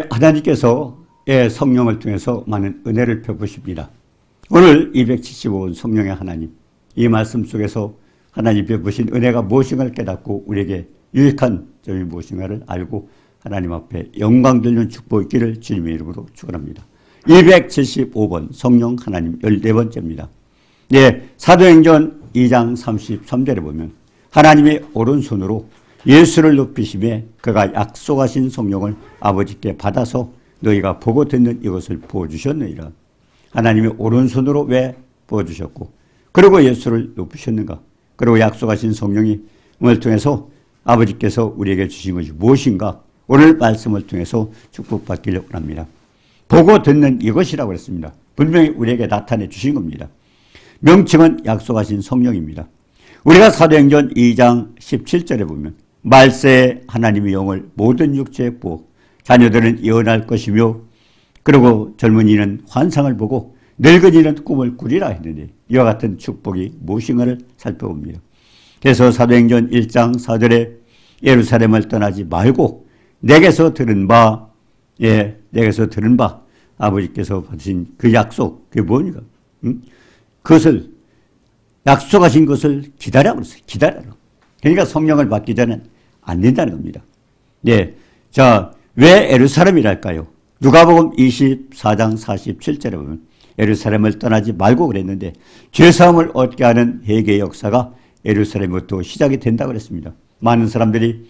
하나님께서 성령을 통해서 많은 은혜를 베푸십니다. 오늘 275번 성령의 하나님, 이 말씀 속에서 하나님 베푸신 은혜가 무엇인가를 깨닫고 우리에게 유익한 점이 무엇인가를 알고 하나님 앞에 영광 돌리는 축복이 있기를 주님의 이름으로 축원합니다. 275번 성령 하나님 14번째입니다. 사도행전 2장 33절에 보면 하나님의 오른손으로 예수를 높이심에 그가 약속하신 성령을 아버지께 받아서 너희가 보고 듣는 이것을 부어주셨느니라. 하나님의 오른손으로 왜 부어주셨고 그리고 예수를 높이셨는가? 그리고 약속하신 성령을 통해서 아버지께서 우리에게 주신 것이 무엇인가? 오늘 말씀을 통해서 축복받기를 원합니다. 보고 듣는 이것이라고 했습니다. 분명히 우리에게 나타내 주신 겁니다. 명칭은 약속하신 성령입니다. 우리가 사도행전 2장 17절에 보면 말세에 하나님의 영을 모든 육체에 부어 자녀들은 예언할 것이며 그리고 젊은이는 환상을 보고 늙은이는 꿈을 꾸리라 했는데 이와 같은 축복이 무엇인가를 살펴봅니다. 그래서 사도행전 1장 4절에 예루살렘을 떠나지 말고 내게서 들은 바 아버지께서 받으신 그 약속, 그게 뭡니까? 그것을 약속하신 것을 기다려 그랬어요. 기다려라. 그러니까 성령을 받기 전엔 안 된다는 겁니다. 자, 왜 예루살렘이랄까요? 누가복음 24장 47절에 보면 예루살렘을 떠나지 말고 그랬는데 죄사함을 얻게 하는 회개의 역사가 예루살렘부터 시작이 된다고 그랬습니다. 많은 사람들이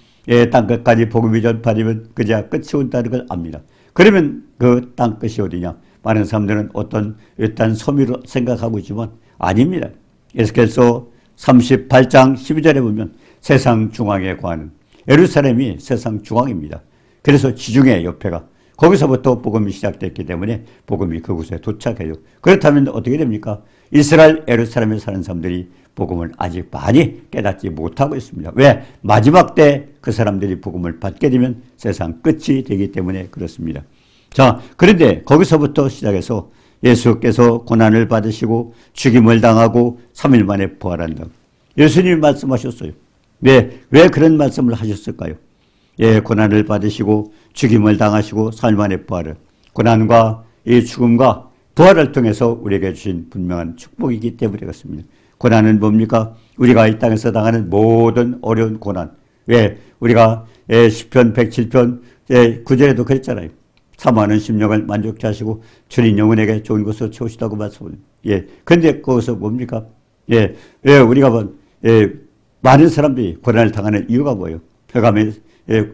땅끝까지 복음이 전파되면 그제야 끝이 온다는 걸 압니다. 그러면 그 땅끝이 어디냐? 많은 사람들은 어떤 외딴 섬으로 생각하고 있지만 아닙니다. 에스겔서 38장 12절에 보면 세상 중앙에 관한 예루살렘이 세상 중앙입니다. 그래서 지중해 옆에가 거기서부터 복음이 시작됐기 때문에 복음이 그곳에 도착해요. 그렇다면 어떻게 됩니까? 이스라엘 예루살렘에 사는 사람들이 복음을 아직 많이 깨닫지 못하고 있습니다. 왜? 마지막 때 그 사람들이 복음을 받게 되면 세상 끝이 되기 때문에 그렇습니다. 자, 그런데 거기서부터 시작해서 예수께서 고난을 받으시고 죽임을 당하고 3일 만에 부활한다. 예수님이 말씀하셨어요. 왜 그런 말씀을 하셨을까요? 고난을 받으시고 죽임을 당하시고 3일 만에 부활을. 고난과 이 죽음과 부활을 통해서 우리에게 주신 분명한 축복이기 때문에 그렇습니다. 고난은 뭡니까? 우리가 이 땅에서 당하는 모든 어려운 고난. 왜? 우리가 시편 107편 9절에도 그랬잖아요. 사모하는 심령을 만족케 하시고 주님 영혼에게 좋은 것으로 채우시다고 말씀합니다. 그런데 거기서 뭡니까? 왜 우리가 많은 사람들이 고난을 당하는 이유가 뭐예요? 흑암의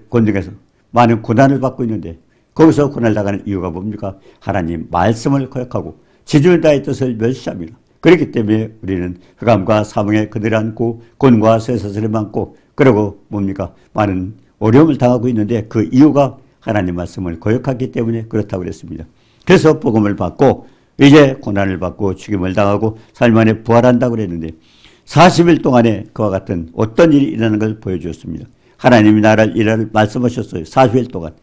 권중에서 많은 고난을 받고 있는데 거기서 고난을 당하는 이유가 뭡니까? 하나님 말씀을 거역하고 지존자의 뜻을 멸시합니다. 그렇기 때문에 우리는 흑암과 사망에 그들을 안고 곤과 쇠사슬을 안고 그리고 뭡니까? 많은 어려움을 당하고 있는데 그 이유가 하나님 말씀을 거역하기 때문에 그렇다고 그랬습니다. 그래서 복음을 받고 이제 고난을 받고 죽임을 당하고 삶 안에 부활한다고 그랬는데 40일 동안에 그와 같은 어떤 일이 일어나는 걸 보여주었습니다. 하나님이 나라를 일을 말씀하셨어요. 40일 동안.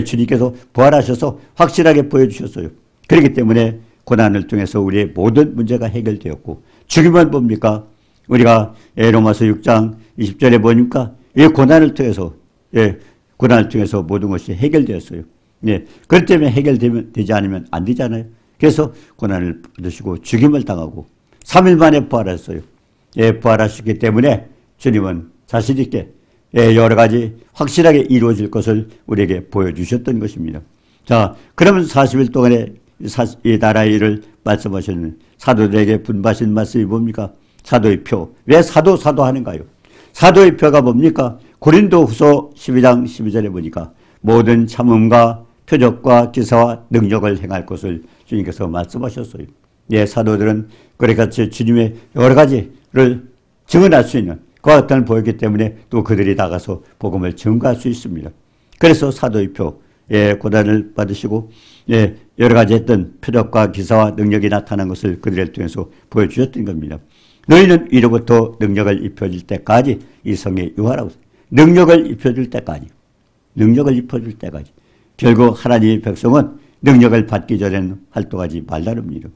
주님께서 부활하셔서 확실하게 보여주셨어요. 그렇기 때문에 고난을 통해서 우리의 모든 문제가 해결되었고 죽임은 뭡니까? 우리가 로마서 6장 20절에 보니까 이 고난을 통해서 모든 것이 해결되었어요. 그렇기 때문에 해결되지 않으면 안 되잖아요. 그래서 고난을 받으시고 죽임을 당하고 3일 만에 부활했어요. 부활하셨기 때문에 주님은 자신 있게 여러 가지 확실하게 이루어질 것을 우리에게 보여주셨던 것입니다. 자, 그러면 40일 동안에 이 나라의 일을 말씀하시는 사도들에게 분바신 말씀이 뭡니까? 사도의 표. 왜 사도 하는가요? 사도의 표가 뭡니까? 고린도후서 12장 12절에 보니까 모든 참음과 표적과 기사와 능력을 행할 것을 주님께서 말씀하셨어요. 사도들은 그래같이 주님의 여러 가지를 증언할 수 있는 그와 같은 보였기 때문에 또 그들이 나가서 복음을 증거할 수 있습니다. 그래서 사도의 표, 고난을 받으시고 여러 가지 했던 표적과 기사와 능력이 나타난 것을 그들을 통해서 보여주셨던 겁니다. 너희는 이로부터 능력을 입혀줄 때까지 이 성에 유하라고. 능력을 입혀줄 때까지. 결국 하나님의 백성은 능력을 받기 전에는 활동하지 말라는 겁니다.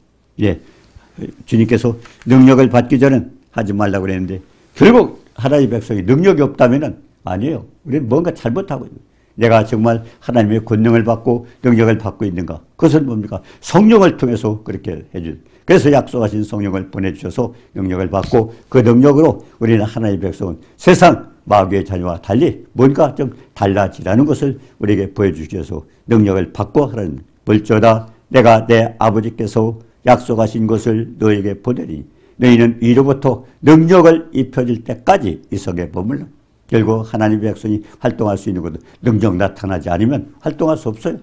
주님께서 능력을 받기 전엔 하지 말라고 그랬는데 결국 하나님의 백성이 능력이 없다면은 아니에요. 우리는 뭔가 잘못하고 있어요. 내가 정말 하나님의 권능을 받고 능력을 받고 있는가? 그것은 뭡니까? 성령을 통해서 그렇게 해줄. 그래서 약속하신 성령을 보내주셔서 능력을 받고 그 능력으로 우리는 하나님의 백성은 세상 마귀의 자녀와 달리 뭔가 좀 달라지라는 것을 우리에게 보여주셔서 능력을 받고 하라는 볼지어다 내가 내 아버지께서 약속하신 것을 너에게 보내리니 너희는 위로부터 능력을 입혀질 때까지 이 성에 머물러. 결국 하나님의 백성이 활동할 수 있는 것은 능력 나타나지 않으면 활동할 수 없어요.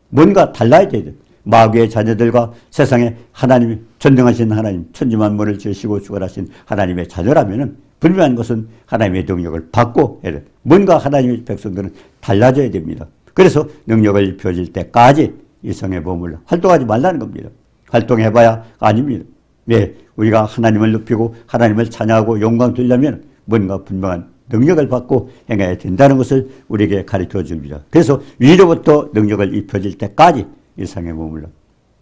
뭔가 달라야 돼요. 마귀의 자녀들과 세상에 하나님이 전능하신 하나님, 천지만물을 지으시고 주관하신 하나님의 자녀라면은 분명한 것은 하나님의 능력을 받고 해야 돼요. 뭔가 하나님의 백성들은 달라져야 됩니다. 그래서 능력을 입혀질 때까지 이 성에 머물러 활동하지 말라는 겁니다. 활동해봐야 아닙니다. 네, 우리가 하나님을 높이고 하나님을 찬양하고 영광 돌리려면 뭔가 분명한 능력을 받고 행해야 된다는 것을 우리에게 가르쳐 줍니다. 그래서 위로부터 능력을 입혀질 때까지 이 성에 머물러.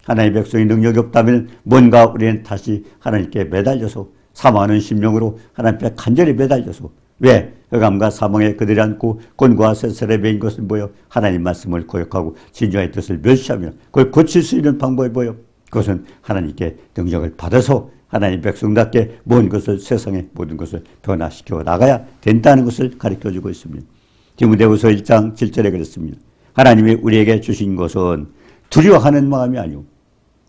하나님의 백성이 능력이 없다면 뭔가 우리는 다시 하나님께 매달려서 사망하는 심령으로 하나님 앞에 간절히 매달려서 왜? 흑암과 사망에 그들이 앉고 곤고와 쇠설에 매인 것은 뭐요? 하나님 말씀을 고역하고 진주의 뜻을 멸시하며 그걸 고칠 수 있는 방법이 뭐요? 그것은 하나님께 능력을 받아서 하나님 백성답게 모든 것을 세상의 모든 것을 변화시켜 나가야 된다는 것을 가르쳐주고 있습니다. 디모데후서 1장 7절에 그랬습니다. 하나님이 우리에게 주신 것은 두려워하는 마음이 아니오.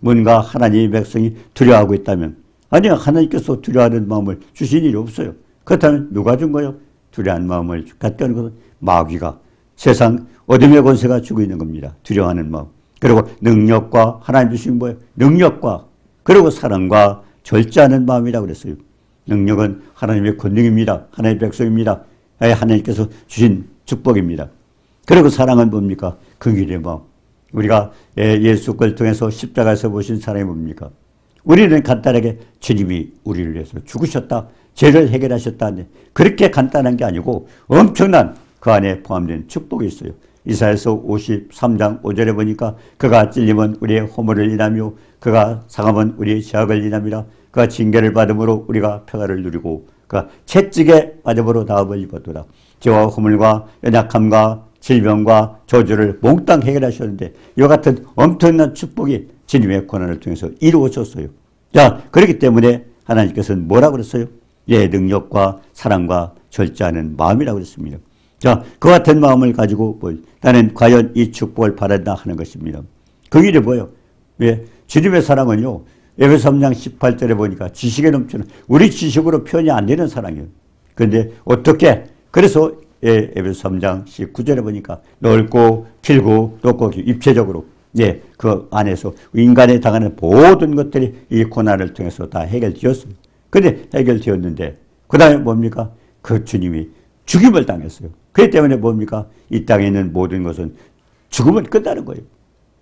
뭔가 하나님의 백성이 두려워하고 있다면 아니야 하나님께서 두려워하는 마음을 주신 일이 없어요. 그렇다면 누가 준 거예요? 두려워하는 마음을 갖게 하는 것은 마귀가 세상 어둠의 권세가 주고 있는 겁니다. 두려워하는 마음. 그리고 능력과 하나님 주신 뭐예요? 능력과 그리고 사랑과 절제하는 마음이라고 그랬어요. 능력은 하나님의 권능입니다. 하나님의 백성입니다. 하나님께서 주신 축복입니다. 그리고 사랑은 뭡니까? 긍휼의 마음. 우리가 예수 걸 통해서 십자가에서 보신 사랑이 뭡니까? 우리는 간단하게 주님이 우리를 위해서 죽으셨다. 죄를 해결하셨다는데 그렇게 간단한 게 아니고 엄청난 그 안에 포함된 축복이 있어요. 이사야서 53장 5절에 보니까 그가 찔림은 우리의 허물을 인하며 그가 상함은 우리의 죄악을 인함이라 그가 징계를 받음으로 우리가 평화를 누리고 그가 채찍에 받음으로 나음을 입었도다. 죄와 허물과 연약함과 질병과 저주를 몽땅 해결하셨는데 이와 같은 엄청난 축복이 주님의 고난을 통해서 이루어졌어요. 자, 그렇기 때문에 하나님께서는 뭐라고 그랬어요? 예, 능력과 사랑과 절제하는 마음이라고 그랬습니다. 자, 그 같은 마음을 가지고 나는 과연 이 축복을 바란다 하는 것입니다. 그 일이 뭐예요? 예, 주님의 사랑은요. 에베소 3장 18절에 보니까 지식에 넘치는 우리 지식으로 표현이 안 되는 사랑이에요. 그런데 어떻게? 그래서 에베소 3장 19절에 보니까 넓고 길고 높고 입체적으로 예, 그 안에서 인간에 당하는 모든 것들이 이 고난을 통해서 다 해결되었어요. 그런데 해결되었는데 그 다음에 뭡니까? 그 주님이 죽임을 당했어요. 그렇기 때문에 뭡니까? 이 땅에 있는 모든 것은 죽으면 끝나는 거예요.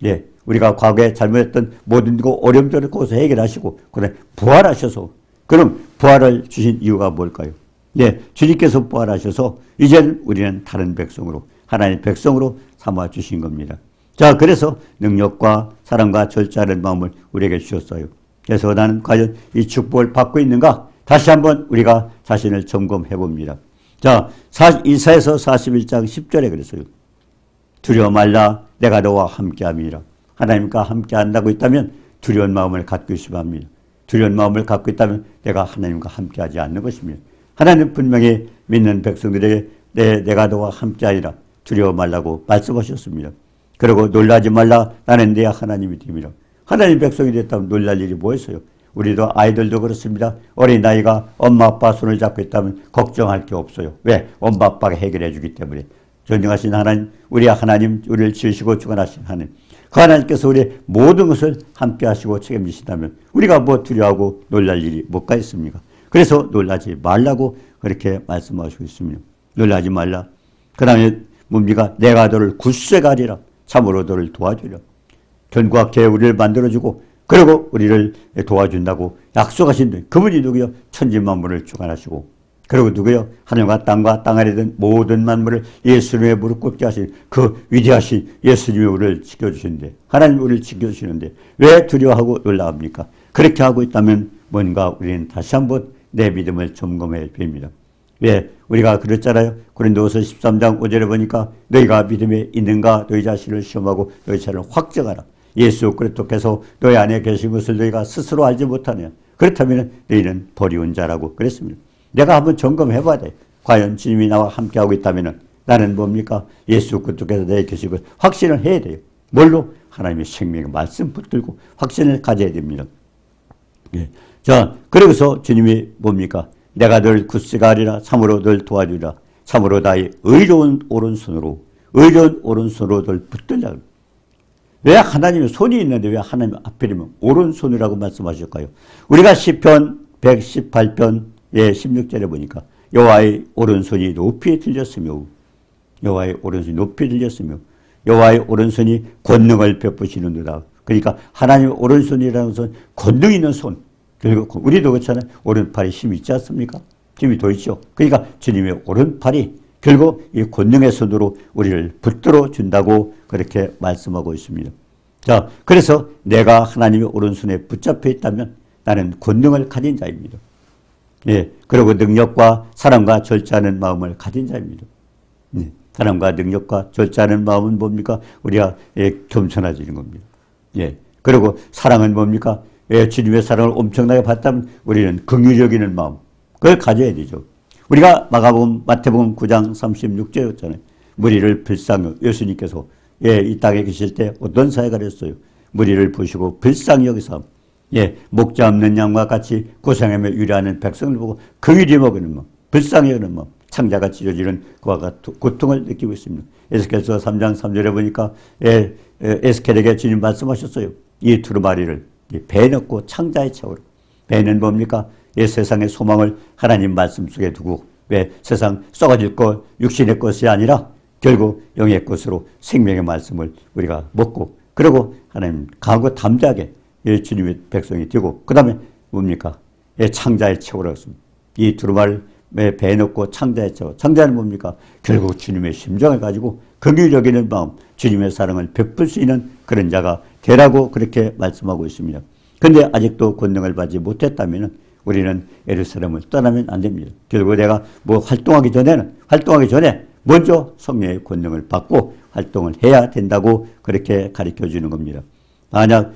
예, 우리가 과거에 잘못했던 모든 거 어려움들을 거기서 해결하시고 그다음에 부활하셔서 그럼 부활을 주신 이유가 뭘까요? 예, 주님께서 부활하셔서 이제는 우리는 다른 백성으로 하나님의 백성으로 삼아 주신 겁니다. 자, 그래서 능력과 사랑과 절제하는 마음을 우리에게 주셨어요. 그래서 나는 과연 이 축복을 받고 있는가? 다시 한번 우리가 자신을 점검해 봅니다. 자, 이사야서 41장 10절에 그랬어요. 두려워 말라 내가 너와 함께함이라. 하나님과 함께한다고 있다면 두려운 마음을 갖고 있어야 합니다. 두려운 마음을 갖고 있다면 내가 하나님과 함께하지 않는 것입니다. 하나님 분명히 믿는 백성들에게 내가 너와 함께하리라 두려워 말라고 말씀하셨습니다. 그리고 놀라지 말라 나는 내 하나님이 됨이라. 하나님 백성이 됐다면 놀랄 일이 뭐였어요? 우리도 아이들도 그렇습니다. 어린아이가 엄마 아빠 손을 잡고 있다면 걱정할 게 없어요. 왜? 엄마 아빠가 해결해 주기 때문에. 전능하신 하나님, 우리 하나님, 우리를 지으시고 주관하신 하나님. 그 하나님께서 우리의 모든 것을 함께 하시고 책임지신다면 우리가 뭐 두려워하고 놀랄 일이 뭐가 있습니까? 그래서 놀라지 말라고 그렇게 말씀하시고 있습니다. 놀라지 말라. 그 다음에 뭡니까? 내가 너를 굳세 가리라. 참으로 너를 도와주려. 견고하게 우리를 만들어주고 그리고 우리를 도와준다고 약속하신 분. 그분이 누구요? 천지만물을 주관하시고 그리고 누구요? 하늘과 땅과 땅 아래 든 모든 만물을 예수님의 무릎 꿇게 하신 그 위대하신 예수님이 우리를 지켜주시는데 하나님 우리를 지켜주시는데 왜 두려워하고 놀라합니까? 그렇게 하고 있다면 뭔가 우리는 다시 한번 내 믿음을 점검해야 됩니다. 왜? 우리가 그랬잖아요. 고린도후서 13장 5절에 보니까 너희가 믿음에 있는가 너희 자신을 시험하고 너희 자신을 확정하라. 예수 그리스도께서 너희 안에 계신 것을 너희가 스스로 알지 못하냐. 그렇다면 너희는 버리운 자라고 그랬습니다. 내가 한번 점검해 봐야 돼. 과연 주님이 나와 함께하고 있다면 나는 뭡니까? 예수 그리스도께서 내게 계시고 확신을 해야 돼요. 뭘로? 하나님의 생명의 말씀 붙들고 확신을 가져야 됩니다. 예. 자, 그러고서 주님이 뭡니까? 내가 널 굳세가 하리라. 참으로 널 도와주리라. 참으로 나의 의로운 오른손으로 널 붙들라. 왜 하나님의 손이 있는데 왜 하나님 앞에면 오른손이라고 말씀하실까요? 우리가 시편 118편 16절에 보니까 여호와의 오른손이 높이 들렸으며 여호와의 오른손이 권능을 베푸시는도다. 그러니까 하나님의 오른손이라는 것은 권능 있는 손. 그리고 우리도 그렇잖아요. 오른팔에 힘이 있지 않습니까? 힘이 더 있죠. 그러니까 주님의 오른팔이 결국 이 권능의 손으로 우리를 붙들어 준다고 그렇게 말씀하고 있습니다. 자, 그래서 내가 하나님의 오른손에 붙잡혀 있다면 나는 권능을 가진 자입니다. 예, 그리고 능력과 사랑과 절제하는 마음을 가진 자입니다. 네, 사랑과 능력과 절제하는 마음은 뭡니까? 우리가 겸손해지는 겁니다. 예, 그리고 사랑은 뭡니까? 주님의 사랑을 엄청나게 받다면 우리는 긍휼히 여기는 마음, 그걸 가져야 되죠. 우리가 마태복음 9장 36절이었잖아요. 무리를 불쌍히 예수님께서 이 땅에 계실 때 어떤 사역을 했어요? 무리를 보시고 불쌍히 여기서 목자 없는 양과 같이 고생하며 유리하는 백성을 보고 긍휼히 여기는 마음, 불쌍히 여기는 마음, 창자가 찢어지는 그와 같은 고통을 느끼고 있습니다. 에스겔서 3장 3절에 보니까 에스겔에게 주님 말씀하셨어요. 이 두루마리를 배에 넣고 창자에 채우라. 배는 뭡니까? 세상의 소망을 하나님 말씀 속에 두고 왜 세상 썩어질 것, 육신의 것이 아니라 결국 영의 것으로 생명의 말씀을 우리가 먹고 그리고 하나님 강하고 담대하게 주님의 백성이 되고 그 다음에 뭡니까? 창자에 채우라 했습니다. 이 두루마리를 배에 넣고 창자에 채워. 창자는 뭡니까? 결국 주님의 심정을 가지고 긍휼히 여기는 마음, 주님의 사랑을 베풀 수 있는 그런 자가 되라고 그렇게 말씀하고 있습니다. 그런데 아직도 권능을 받지 못했다면 우리는 예루살렘을 떠나면 안 됩니다. 결국 내가 활동하기 전에 먼저 성령의 권능을 받고 활동을 해야 된다고 그렇게 가르쳐 주는 겁니다. 만약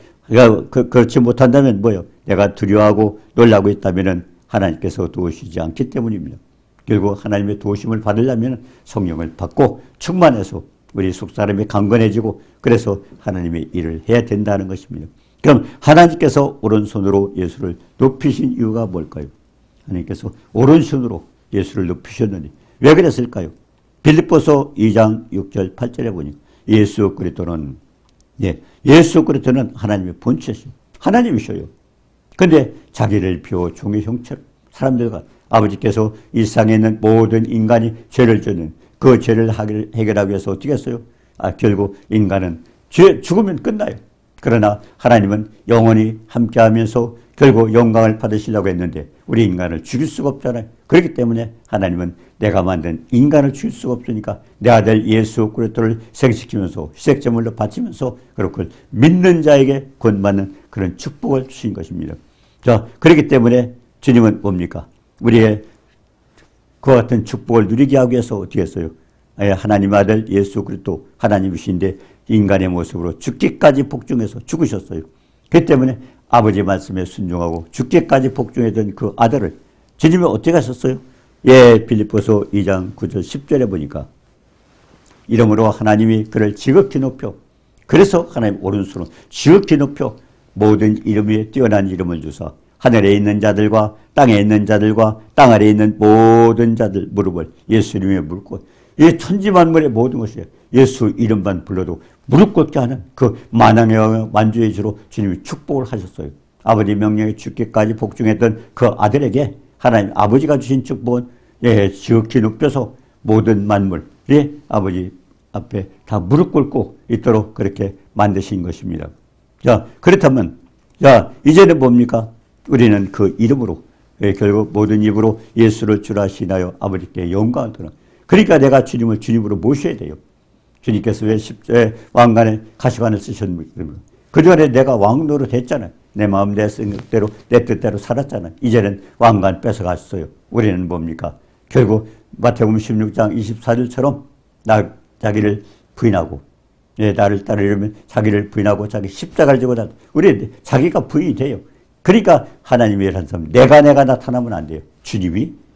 그렇지 못한다면 뭐요? 내가 두려워하고 놀라고 있다면 하나님께서 도우시지 않기 때문입니다. 결국 하나님의 도우심을 받으려면 성령을 받고 충만해서 우리 속사람이 강건해지고 그래서 하나님의 일을 해야 된다는 것입니다. 그럼 하나님께서 오른손으로 예수를 높이신 이유가 뭘까요? 하나님께서 오른손으로 예수를 높이셨느니 왜 그랬을까요? 빌립보서 2장 6절 8절에 보니 예수 그리스도는 하나님의 본체시오. 하나님이셔요. 근데 자기를 비워 종의 형체로 사람들과 아버지께서 일상에 있는 모든 인간이 죄를 짓는 그 죄를 해결하기 위해서 어떻게 했어요? 결국 인간은 죽으면 끝나요. 그러나 하나님은 영원히 함께하면서 결국 영광을 받으시려고 했는데 우리 인간을 죽일 수가 없잖아요. 그렇기 때문에 하나님은 내가 만든 인간을 죽일 수가 없으니까 내 아들 예수 그리스도를 생식시키면서 희생제물로 바치면서 그렇게 믿는 자에게 구원받는 그런 축복을 주신 것입니다. 자, 그렇기 때문에 주님은 뭡니까? 우리의 그와 같은 축복을 누리게 하기 위해서 어떻게 했어요? 하나님 아들 예수 그리스도 하나님이신데 인간의 모습으로 죽기까지 복종해서 죽으셨어요. 그 때문에 아버지 말씀에 순종하고 죽기까지 복종했던 그 아들을 주님이 어떻게 하셨어요? 빌립보서 2장 9절 10절에 보니까 이러므로 하나님이 그를 지극히 높여 그래서 하나님 오른손으로 지극히 높여 모든 이름 위에 뛰어난 이름을 주사 하늘에 있는 자들과 땅에 있는 자들과 땅 아래에 있는 모든 자들 무릎을 예수님의 무릎 꿇고 이 천지만물의 모든 것이 예수 이름만 불러도 무릎 꿇게 하는 그 만왕의 만주의 주로 주님이 축복을 하셨어요. 아버지 명령에 죽기까지 복종했던 그 아들에게 하나님 아버지가 주신 축복은 지극히 높여서 모든 만물이 아버지 앞에 다 무릎 꿇고 있도록 그렇게 만드신 것입니다. 자, 그렇다면 이제는 뭡니까? 우리는 그 이름으로 결국 모든 입으로 예수를 주라 시인하여 아버지께 영광을 돌아. 그러니까 내가 주님을 주님으로 모셔야 돼요. 주님께서 왜 십자에 왕관에 가시관을 쓰셨습니까? 그전에 내가 왕노로 됐잖아요. 내 마음 내 생각대로 내 뜻대로 살았잖아요. 이제는 왕관 뺏어갔어요. 우리는 뭡니까? 결국 마태복음 16장 24절처럼 자기를 부인하고 나를 따르려면 자기를 부인하고 자기 십자가를 지고 우리 자기가 부인이 돼요. 그러니까 하나님이라는 사람 내가 나타나면 안 돼요.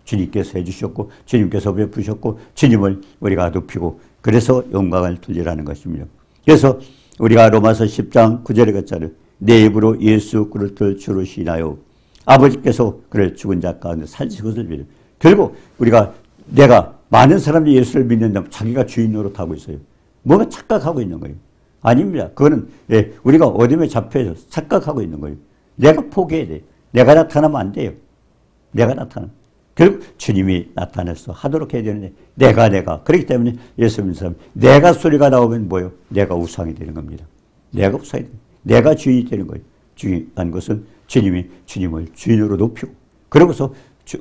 주님께서 해주셨고 주님께서 베푸셨고 주님을 우리가 높이고 그래서 영광을 돌리라는 것입니다. 그래서 우리가 로마서 10장 9절에 갔잖아요. 내 입으로 예수 그리스도를 주로 시인하여 아버지께서 그를 죽은 자 가운데 살리신 것을 믿어요. 결국 내가 많은 사람들이 예수를 믿는다면 자기가 주인 노릇하고 있어요. 뭔가 착각하고 있는 거예요. 아닙니다. 그거는 우리가 어둠에 잡혀서 착각하고 있는 거예요. 내가 포기해야 돼요. 내가 나타나면 안 돼요. 내가 나타나. 결국 주님이 나타나서 하도록 해야 되는데 내가 그렇기 때문에 예수 믿는 사람 내가 소리가 나오면 뭐예요? 내가 우상이 되는 겁니다. 내가 우상이 되는 거예요. 내가 주인이 되는 거예요. 중요한 것은 주님이 주님을 주인으로 높이고 그러고서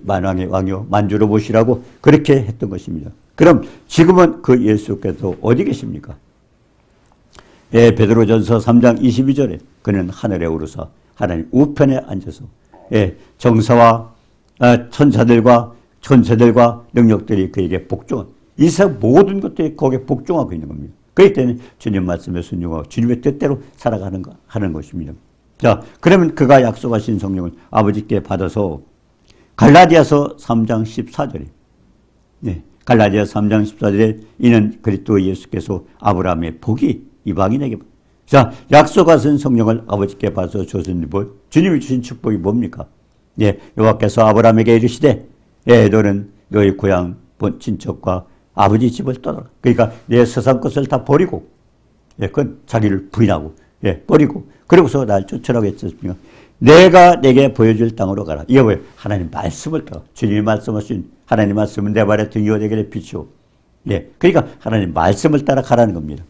만왕의 왕이요 만주로 모시라고 그렇게 했던 것입니다. 그럼 지금은 그 예수께서 어디 계십니까? 베드로전서 3장 22절에 그는 하늘에 오르사 하나님 우편에 앉아서 정사와 천사들과 천사들과 능력들이 그에게 복종한 이 세상 모든 것들이 거기에 복종하고 있는 겁니다. 그렇기 때문에 주님 말씀에 순종하고 주님의 뜻대로 하는 것입니다. 자, 그러면 그가 약속하신 성령을 아버지께 받아서 갈라디아서 3장 14절에 갈라디아서 3장 14절에 이는 그리스도 예수께서 아브라함의 복이 이방인에게 자, 약속하신 성령을 아버지께 받아서 주신 복 주님이 주신 축복이 뭡니까? 여호와께서 아브라함에게 이르시되 너는 너희 고향 본 친척과 아버지 집을 떠나라. 그러니까 내 세상 것을 다 버리고 그건 자기를 부인하고 버리고 그러고서 날 쫓으라고 했습니까? 내가 내게 보여줄 땅으로 가라. 이게 뭐예요? 하나님 말씀을 따라. 주님이 말씀하신 하나님 말씀은 내 발에 등이요 내게 빛이요. 그러니까 하나님 말씀을 따라 가라는 겁니다.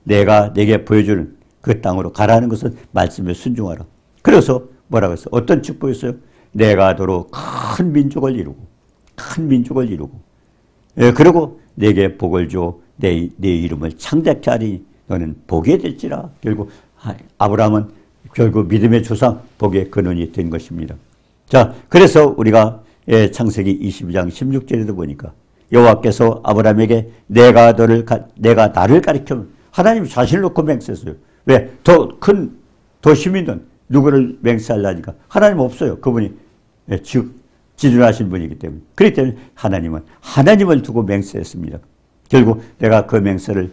내가 내게 보여주는 그 땅으로 가라는 것은 말씀에 순종하라. 그래서 뭐라고 했어요? 어떤 축복이 있어요? 내가 도로 큰 민족을 이루고 그리고 내게 복을 줘 내 이름을 창대케 하리니 너는 복이 될지라. 결국 아브라함은 결국 믿음의 조상 복의 근원이 된 것입니다. 자, 그래서 우리가 창세기 22장 16절에도 보니까 여호와께서 아브라함에게 내가 나를 가리켜면 하나님이 자신을 놓고 맹세했어요. 왜? 더 힘 있는 누구를 맹세하려니까 하나님 없어요. 그분이 지존하신 분이기 때문에. 그렇기 때문에 하나님은 하나님을 두고 맹세했습니다. 결국 내가 그 맹세를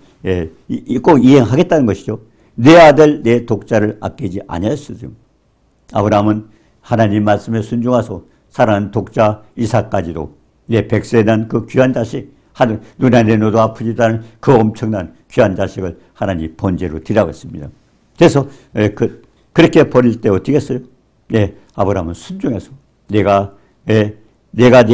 꼭 이행하겠다는 것이죠. 내 아들 내 독자를 아끼지 아니하였으며 아브라함은 하나님 말씀에 순종하소 사랑하는 독자 이삭까지도 내 백세에 난 그 귀한 자식 하늘 눈에 내놓아도 아프지도 않은 그 엄청난 귀한 자식을 하나님 번제로 드리라고 했습니다. 그래서 그렇게 버릴 때 어떻게 했어요? 아브라함은 순종해서 내가 내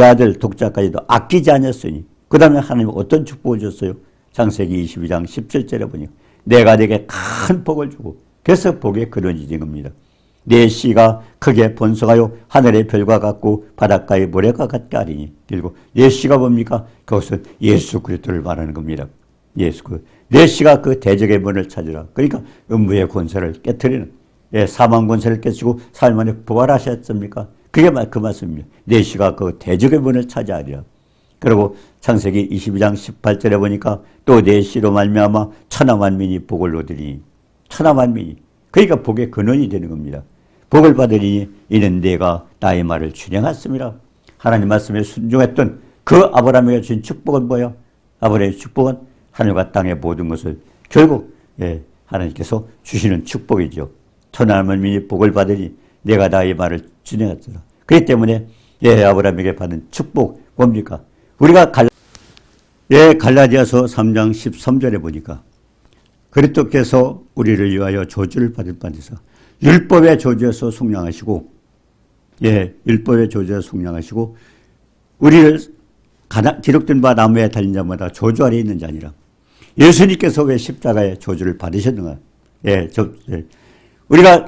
아들 독자까지도 아끼지 않았으니 그 다음에 하나님은 어떤 축복을 줬어요? 창세기 22장 17절에 보니 내가 내게 큰 복을 주고 그래서 복의 근원이 된 겁니다. 내 씨가 크게 번성하여 하늘의 별과 같고 바닷가의 모래가 같게 하리니 그리고 내 씨가 뭡니까? 그것은 예수 그리스도를 말하는 겁니다. 내 씨가 그 대적의 문을 찾으라. 그러니까 음부의 권세를 깨트리는 사망 권세를 깨치고 살만에 부활하셨습니까? 그게 그 말씀입니다. 내 씨가 그 대적의 문을 차지하리라. 그리고 창세기 22장 18절에 보니까 또 내 씨로 말미암아 천하만민이 복을 얻으리니 천하만민이 그러니까 복의 근원이 되는 겁니다. 복을 받으리니 이는 내가 나의 말을 준행했습니다. 하나님 말씀에 순종했던 그 아브라함에게 주신 축복은 뭐예요? 아브라함의 축복은 하늘과 땅의 모든 것을 결국 하나님께서 주시는 축복이죠. 천하만민이 복을 받으니 내가 나의 말을 준행했더라. 그렇기 때문에 아브라함에게 받은 축복 뭡니까? 우리가 갈라디아서 3장 13절에 보니까 그리스도께서 우리를 위하여 저주를 받을 뻔해서 율법의 저주에서 속량하시고 율법의 저주에서 속량하시고 우리를 기록된 바 나무에 달린 자마다 저주 아래 있는 자니라. 예수님께서 왜 십자가에 저주를 받으셨는가? 우리가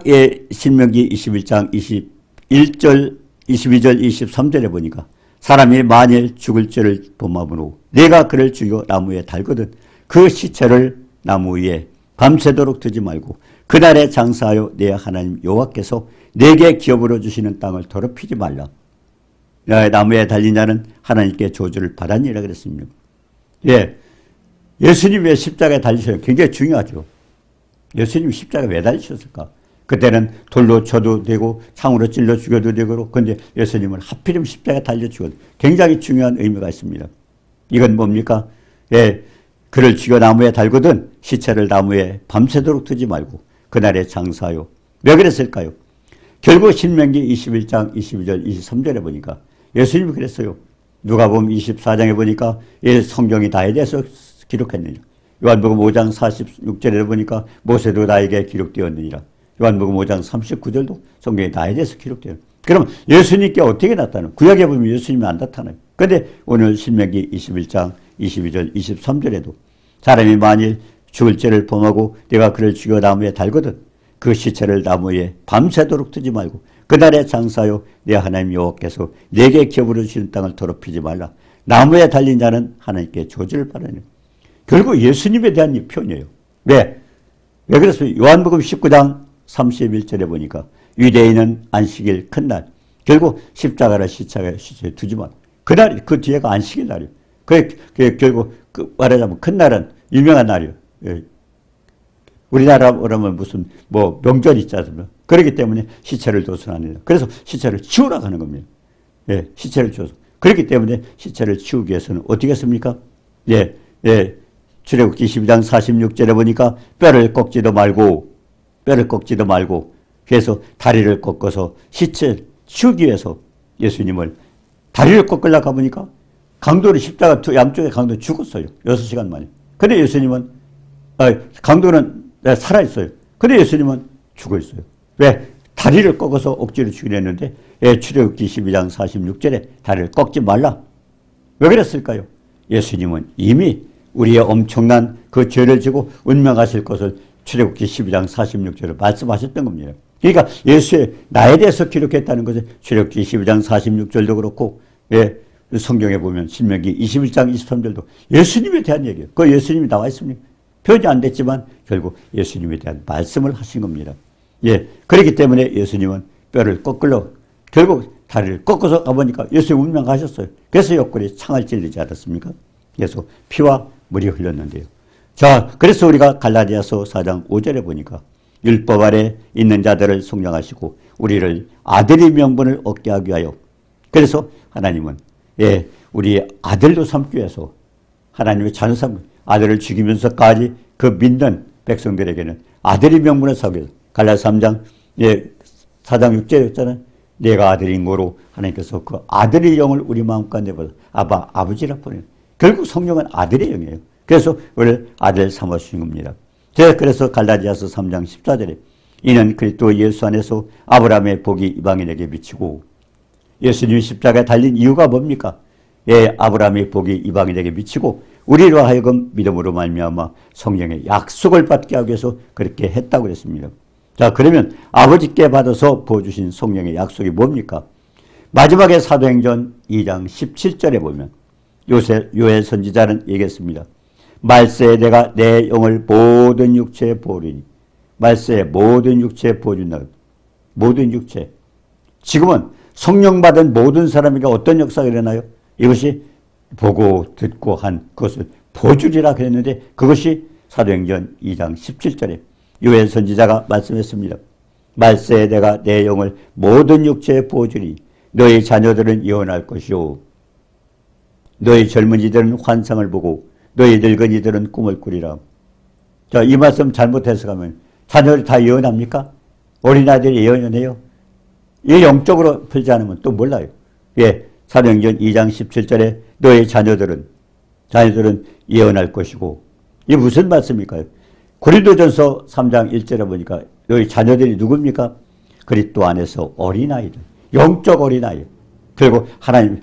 신명기 21장 21절 22절 23절에 보니까 사람이 만일 죽을 죄를 범함으로 내가 그를 죽여 나무에 달거든 그 시체를 나무 위에 밤새도록 두지 말고 그날에 장사하여 내 하나님 여호와께서 내게 기업으로 주시는 땅을 더럽히지 말라. 나무에 달린 자는 하나님께 저주를 받았니라 그랬습니다. 예, 예수님이 왜 십자가에 달리셨어요? 굉장히 중요하죠. 예수님이 십자가에 왜 달리셨을까? 그때는 돌로 쳐도 되고 창으로 찔러 죽여도 되고, 그런데 예수님은 하필이면 십자가에 달려 죽어도 굉장히 중요한 의미가 있습니다. 이건 뭡니까? 예, 그를 죽여 나무에 달거든 시체를 나무에 밤새도록 두지 말고 그날에 장사하여. 왜 그랬을까요? 결국 신명기 21장 22절 23절에 보니까 예수님이 그랬어요. 누가복음 24장에 보니까 성경이 나에 대해서 기록했느니라. 요한복음 5장 46절에 보니까 모세도 나에게 기록되었느니라. 요한복음 5장 39절도 성경이 나에 대해서 기록돼요. 그럼 예수님께 어떻게 나타나요? 구약에 보면 예수님이 안 나타나요. 그런데 오늘 신명기 21장 22절 23절에도 사람이 만일 죽을 죄를 범하고 내가 그를 죽여 나무에 달거든 그 시체를 나무에 밤새도록 두지 말고 그날에 장사하여 내 하나님 여호와께서 내게 기업으로 주신 땅을 더럽히지 말라. 나무에 달린 자는 하나님께 저주를 받으니. 결국 예수님에 대한 표현이에요. 왜 그랬어요? 요한복음 19장 31절에 보니까 유대인은 안식일 큰 날, 결국 십자가를 시체에 두지 마. 그날, 그 뒤에가 안식일 날이에요. 결국 말하자면 큰 날은 유명한 날이에요. 예. 우리나라로 하면 무슨 명절 있지 않습니까? 그렇기 때문에 시체를 둬서는 안 됩니다. 그래서 시체를 치우라고 하는 겁니다. 예, 시체를 치워서. 그렇기 때문에 시체를 치우기 위해서는 어떻게 했습니까? 예, 출애굽기 12장 46절에 보니까 뼈를 꺾지도 말고 그래서 다리를 꺾어서 시체를 치우기 위해서 예수님을 다리를 꺾으려고 가보니까 강도를 십자가 양쪽에 강도 죽었어요. 6시간 만에. 근데 예수님은 강도는 살아있어요. 근데 예수님은 죽어있어요. 왜? 다리를 꺾어서 억지로 죽이려 했는데 출애굽기 12장 46절에 다리를 꺾지 말라. 왜 그랬을까요? 예수님은 이미 우리의 엄청난 그 죄를 지고 운명하실 것을 출애굽기 12장 46절에 말씀하셨던 겁니다. 그러니까 예수의 나에 대해서 기록했다는 것은 출애굽기 12장 46절도 그렇고 성경에 보면 신명기 21장 23절도 예수님에 대한 얘기예요. 그 예수님이 나와 있습니다. 표현이 안 됐지만 결국 예수님에 대한 말씀을 하신 겁니다. 예, 그렇기 때문에 예수님은 뼈를 결국 다리를 꺾어서 가보니까 예수님 운명하셨어요. 그래서 옆구리에 창을 찔리지 않았습니까? 그래서 피와 물이 흘렀는데요. 자, 그래서 우리가 갈라디아서 4장 5절에 보니까 율법 아래 있는 자들을 속량하시고 우리를 아들의 명분을 얻게 하기 위하여. 그래서 하나님은 우리 아들로 삼기 위해서 하나님의 자녀 삼기, 아들을 죽이면서까지 그 믿는 백성들에게는 아들의 명분을 삼기 위해서. 갈라디아서 3장 4장 6절이었잖아요. 내가 아들인 거로 하나님께서 그 아들의 영을 우리 마음 가운데 보내서 아버지라 보내요. 결국 성령은 아들의 영이에요. 그래서 우리를 아들 삼아 주신 겁니다. 제가 그래서 갈라디아서 3장 14절에 이는 그리스도 예수 안에서 아브라함의 복이 이방인에게 미치고. 예수님이 십자가에 달린 이유가 뭡니까? 아브라함의 복이 이방인에게 미치고 우리로 하여금 믿음으로 말미암아 성령의 약속을 받게 하기 위해서 그렇게 했다고 그랬습니다. 자, 그러면 아버지께 받아서 부어주신 성령의 약속이 뭡니까? 마지막에 사도행전 2장 17절에 보면 요엘 선지자는 얘기했습니다. 말세에 내가 내 영을 모든 육체에 부으리니. 말세에 모든 육체에 부어준다. 모든 육체. 지금은 성령 받은 모든 사람에게 어떤 역사가 일어나요? 이것이 보고 듣고 한 그것을 보주리라 그랬는데 그것이 사도행전 2장 17절에 요엘 선지자가 말씀했습니다. 말세에 내가 내 영을 모든 육체에 부어주리. 너희 자녀들은 예언할 것이요 너희 젊은이들은 환상을 보고 너희 늙은이들은 꿈을 꾸리라. 자, 이 말씀 잘못 해석하면 자녀들이 다 예언합니까? 어린아이들이 예언해요? 이 영적으로 풀지 않으면 또 몰라요. 사도행전 2장 17절에 너희 자녀들은 예언할 것이고. 이게 무슨 말씀일까요? 고린도전서 3장 1절에 보니까 너희 자녀들이 누굽니까? 그리스도 안에서 어린아이들, 영적 어린아이. 그리고 하나님,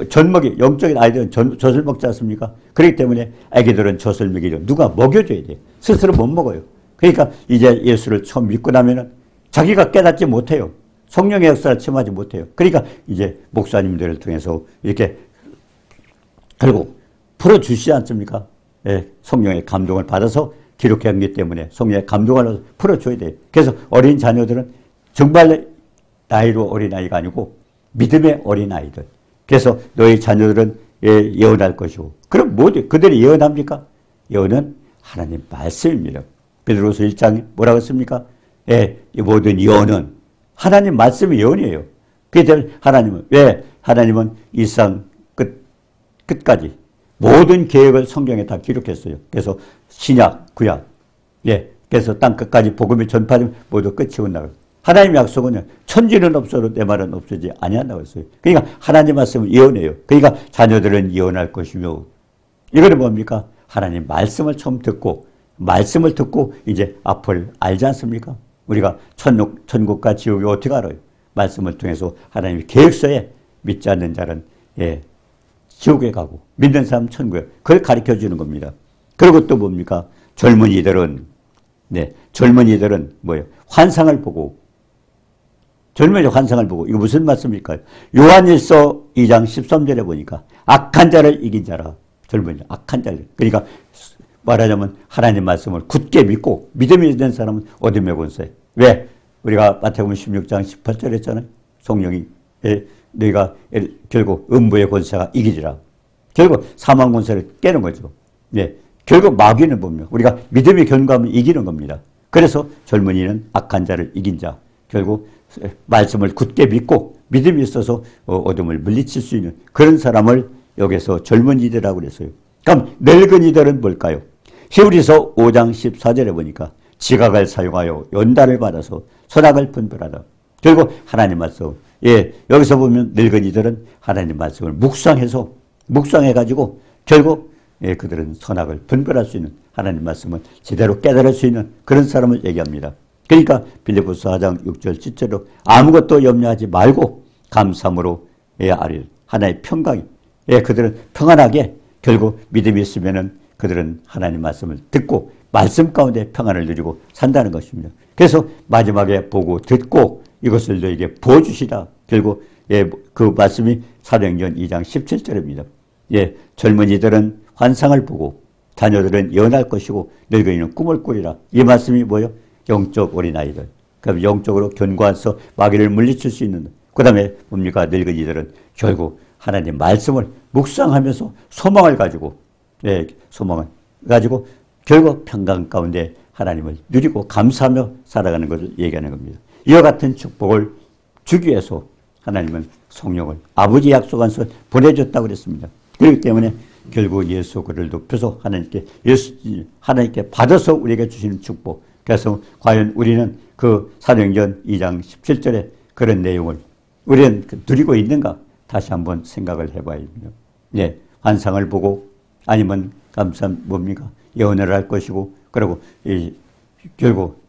젖먹이, 영적인 아이들은 젖을 먹지 않습니까? 그렇기 때문에 아기들은 젖을 먹이려 누가 먹여줘야 돼요. 스스로 못 먹어요. 그러니까 이제 예수를 처음 믿고 나면은 자기가 깨닫지 못해요. 성령의 역사를 체험하지 못해요. 그러니까 이제 목사님들을 통해서 이렇게 결국 풀어주시지 않습니까? 성령의 감동을 받아서 기록했기 때문에 성령의 감동을 받아서 풀어줘야 돼요. 그래서 어린 자녀들은 정말 나이로 어린아이가 아니고 믿음의 어린아이들. 그래서 너희 자녀들은 예언할 것이고. 그럼 뭐죠? 그들이 예언합니까? 예언은 하나님 말씀입니다. 베드로서 1장에 뭐라고 했습니까? 이 모든 예언은 하나님 말씀이 예언이에요. 그래서 하나님은 왜? 하나님은 일상 끝까지 모든 계획을 성경에 다 기록했어요. 그래서 신약, 구약, 그래서 땅 끝까지 복음이 전파되면 모두 끝이 온다고. 하나님의 약속은 천지는 없어도 내 말은 없어지지 아니한다고 했어요. 그러니까 하나님 말씀은 예언이에요. 그러니까 자녀들은 예언할 것이며, 이거는 뭡니까? 하나님 말씀을 처음 듣고, 말씀을 듣고 이제 앞을 알지 않습니까? 우리가 천국과 지옥이 어떻게 알아요? 말씀을 통해서 하나님의 계획서에 믿지 않는 자는 지옥에 가고 믿는 사람 천국에, 그걸 가르쳐 주는 겁니다. 그리고 또 뭡니까? 젊은이들은 뭐예요? 환상을 보고, 젊은이 환상을 보고, 이거 무슨 말씀일까요? 요한일서 2장 13절에 보니까 악한 자를 이긴 자라. 젊은이 악한 자를. 그러니까 말하자면 하나님 말씀을 굳게 믿고 믿음이 있는 사람은 어둠의 권세. 왜? 우리가 마태복음 16장 18절에 했잖아요. 성령이 너희가 결국 음부의 권세가 이기리라. 결국 사망 권세를 깨는 거죠. 결국 마귀는 뭡니까? 우리가 믿음이 견고하면 이기는 겁니다. 그래서 젊은이는 악한 자를 이긴 자. 결국 말씀을 굳게 믿고 믿음이 있어서 어둠을 물리칠 수 있는 그런 사람을 여기서 젊은이들이라고 그랬어요. 그럼 늙은이들은 뭘까요? 히브리서 5장 14절에 보니까 지각을 사용하여 연단을 받아서 선악을 분별하다. 결국 하나님 말씀. 여기서 보면 늙은이들은 하나님 말씀을 묵상해가지고 결국 그들은 선악을 분별할 수 있는, 하나님 말씀을 제대로 깨달을 수 있는 그런 사람을 얘기합니다. 그러니까 빌립보서 4장 6절 7절로 아무것도 염려하지 말고 감사함으로 아릴 하나의 평강이, 그들은 평안하게 결국 믿음이 있으면은 그들은 하나님 말씀을 듣고 말씀 가운데 평안을 누리고 산다는 것입니다. 그래서 마지막에 보고 듣고 이것을 너에게 부어주시라. 결국 그 말씀이 사도행전 2장 17절입니다. 젊은이들은 환상을 보고 자녀들은 예언할 것이고 늙은이는 꿈을 꾸리라. 이 말씀이 뭐예요? 영적 어린아이들. 그럼 영적으로 견고해서 마귀를 물리칠 수 있는, 그 다음에 뭡니까? 늙은이들은 결국 하나님 말씀을 묵상하면서 소망을 가지고 결국 평강 가운데 하나님을 누리고 감사하며 살아가는 것을 얘기하는 겁니다. 이와 같은 축복을 주기 위해서 하나님은 성령을 아버지 약속한 것을 보내줬다고 그랬습니다. 그렇기 때문에 결국 예수 그를 높여서 하나님께 받아서 우리에게 주시는 축복. 그래서 과연 우리는 그 사도행전 2장 17절에 그런 내용을 우리는 누리고 있는가? 다시 한번 생각을 해봐야 됩니다. 환상을 보고 아니면 뭡니까? 예언을 할 것이고, 그리고 결국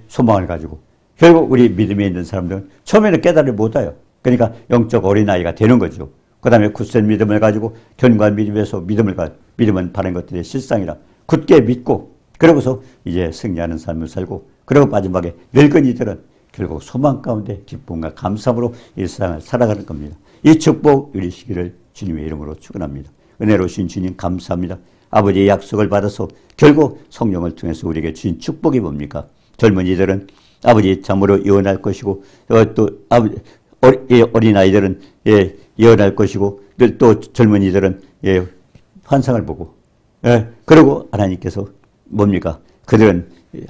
소망을 가지고 결국 우리 믿음에 있는 사람들은 처음에는 깨달을 못해요. 그러니까 영적 어린아이가 되는 거죠. 그 다음에 굳센 믿음을 가지고 견고한 믿음에서 믿음은 바른 것들의 실상이라 굳게 믿고 그러고서 이제 승리하는 삶을 살고, 그리고 마지막에 늙은이들은 결국 소망 가운데 기쁨과 감사함으로 일상을 살아가는 겁니다. 이 축복 누리시기를 주님의 이름으로 축원합니다. 은혜로우신 주님 감사합니다. 아버지의 약속을 받아서 결국 성령을 통해서 우리에게 주신 축복이 뭡니까? 젊은이들은 아버지 참으로 예언할 것이고, 또 어린아이들은 예언할 것이고, 또 젊은이들은 환상을 보고, 그리고 하나님께서 뭡니까? 그들은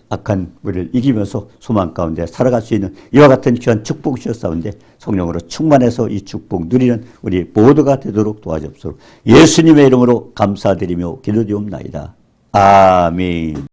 악한 우리를 이기면서 소망 가운데 살아갈 수 있는 이와 같은 귀한 축복 주셨사온데 성령으로 충만해서 이 축복 누리는 우리 모두가 되도록 도와주옵소서. 예수님의 이름으로 감사드리며 기도드리옵나이다. 아멘.